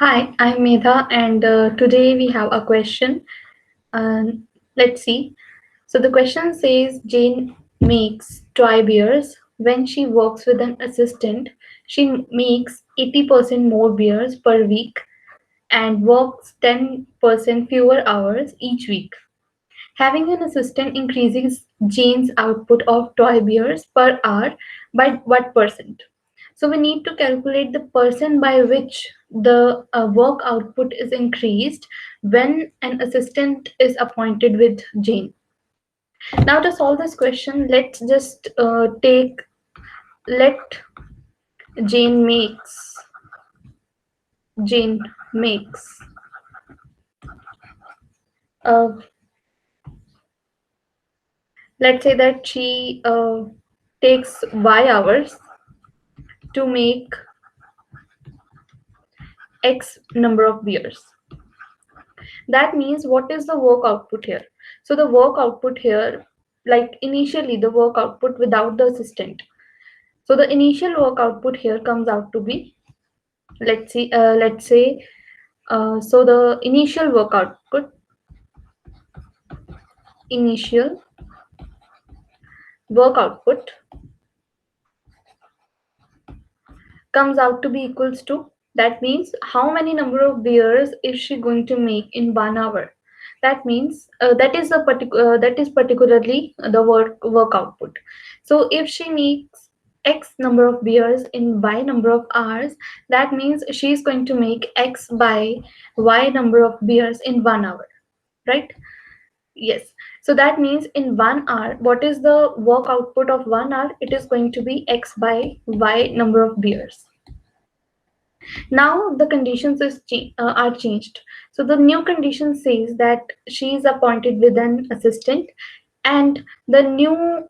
Hi, I'm Medha, and today we have a question. Let's see. So the question says Jane makes toy beers. When she works with an assistant, she makes 80% more beers per week and works 10% fewer hours each week. Having an assistant increases Jane's output of toy beers per hour by what percent? So we need to calculate the percent by which the work output is increased when an assistant is appointed with Jane. Now to solve this question, let's just let Jane makes Jane makes uh, let's say that she takes y hours to make x number of beers. That means what is the work output here? So the work output here, like initially the work output without the assistant. So the initial work output here comes out to be, let's say, so the initial work output comes out to be equals to, that means how many number of beers is she going to make in 1 hour. That means that is particularly the work output. So if she makes x number of beers in y number of hours, that means she is going to make x by y number of beers in 1 hour, right? Yes. So that means in 1 hour, what is the work output of 1 hour? It is going to be x by y number of beers. Now the conditions are changed. So the new condition says that she is appointed with an assistant, and the new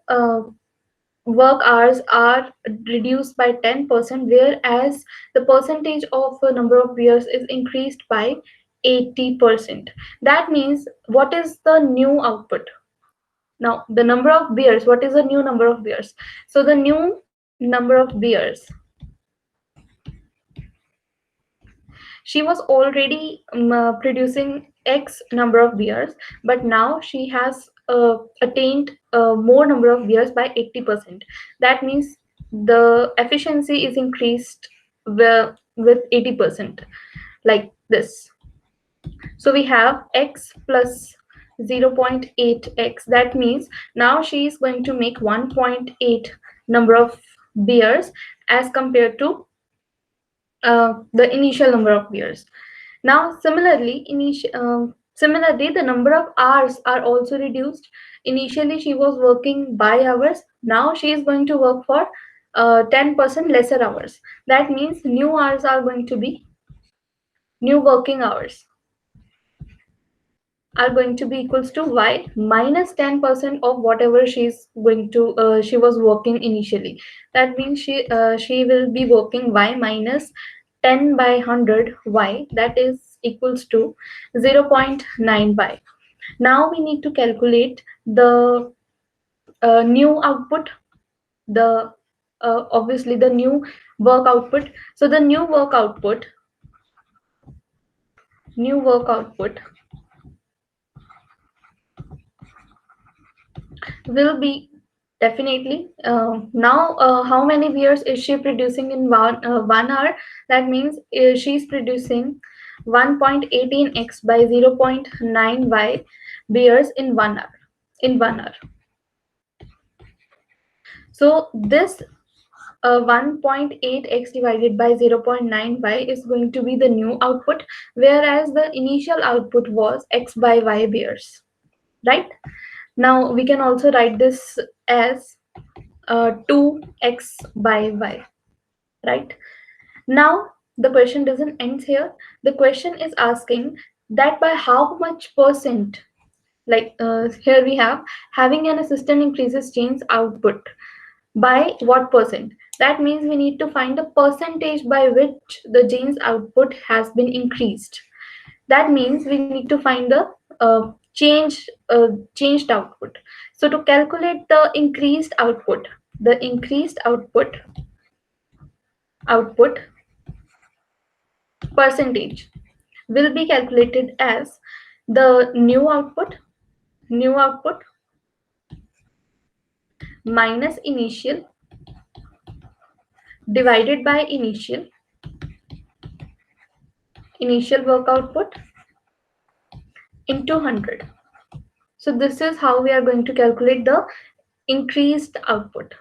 work hours are reduced by 10%, whereas the percentage of number of beers is increased by 80%. That means what is the new output? Now the number of beers, what is the new number of beers? So the new number of beers, she was already producing x number of beers, but now she has attained more number of beers by 80%. That means the efficiency is increased with 80%, like this. So we have x plus 0.8x. That means now she is going to make 1.8 number of beers as compared to the initial number of beers. Now, similarly, the number of hours are also reduced. Initially, she was working by hours. Now, she is going to work for 10% lesser hours. That means new working hours are going to be equals to y minus 10% of whatever she was working initially. That means she will be working y minus 10 by 100 y, that is equals to 0.9 y. Now we need to calculate the new output, the obviously the new work output. So the new work output will be definitely now how many beers is she producing in 1 hour? That means she's producing 1.18x by 0.9 y beers in 1 hour. In 1 hour. So this 1.8x divided by 0.9y is going to be the new output, whereas the initial output was x by y beers, right? Now we can also write this as 2x by y, right? Now the question doesn't end here. The question is asking that by how much percent, like here we have having an assistant increases Jane's output by what percent. That means we need to find the percentage by which the Jane's output has been increased. That means we need to find the changed output. So to calculate the increased output, the increased output percentage will be calculated as the new output minus divided by initial work output into 100. So this is how we are going to calculate the increased output.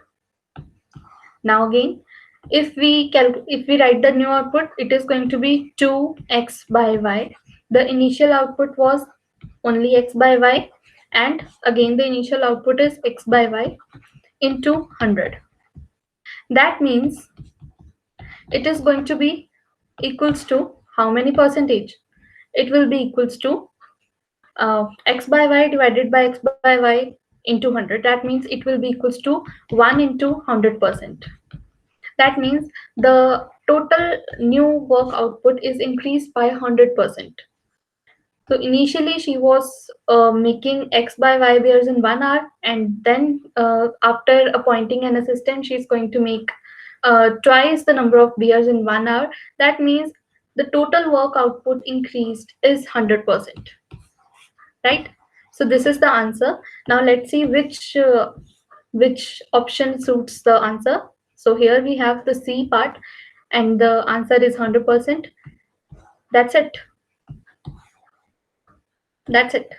Now again, if we write the new output, it is going to be 2x by y. The initial output was only x by y, and again the initial output is x by y into 100. That means it is going to be equals to how many percentage? It will be equals to x by y divided by x by y into 100. That means it will be equals to 1 into 100%. That means the total new work output is increased by 100%. So initially she was making x by y bears in 1 hour, and then after appointing an assistant, she's going to make twice the number of bears in 1 hour. That means the total work output increased is 100%. Right? So this is the answer. Now let's see which option suits the answer. So here we have the C part, and the answer is 100%. That's it. That's it.